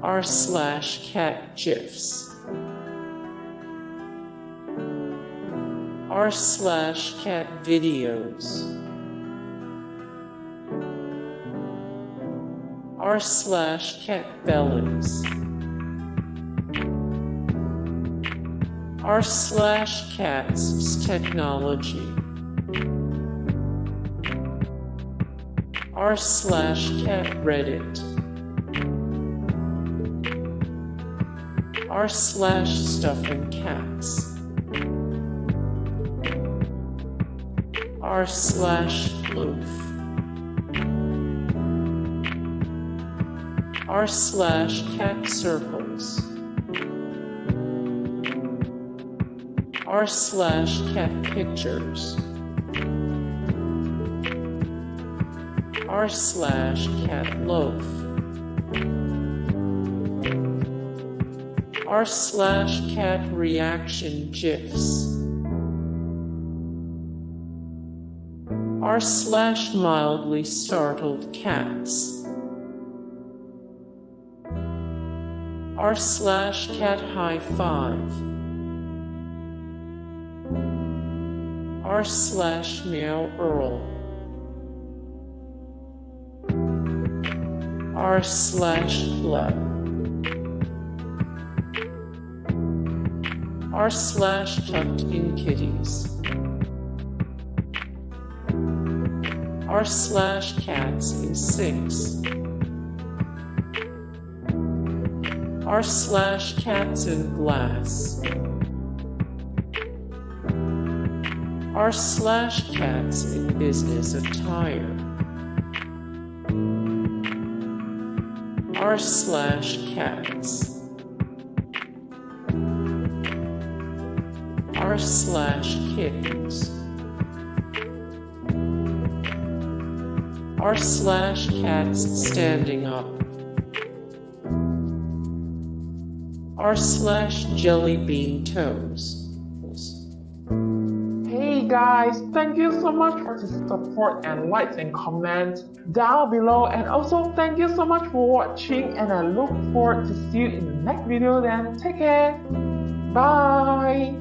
r/CatGifs, r/CatVideos, r/CatBellies, r/CatsvsTechnology, r/CatReddit, r/StuffonCats, r/Floof, r/CatCircles, r/CatPictures, r/CatLoaf, r/CatReactionGifs, r/MildlyStartledCats, r/CatHighFive, r/MeowEarl, r/Blep, r/TuckedInKitties, r/CatsInSinks, r/CatsonGlass, r/CatsInBusinessAttire, r/Cats, r/Kittens, r/CatsStandingUp, r/JellyBeanToes. Hey guys, thank you so much for the support and likes and comments down below, and also thank you so much for watching, and I look forward to see you in the next video. Then take care, bye.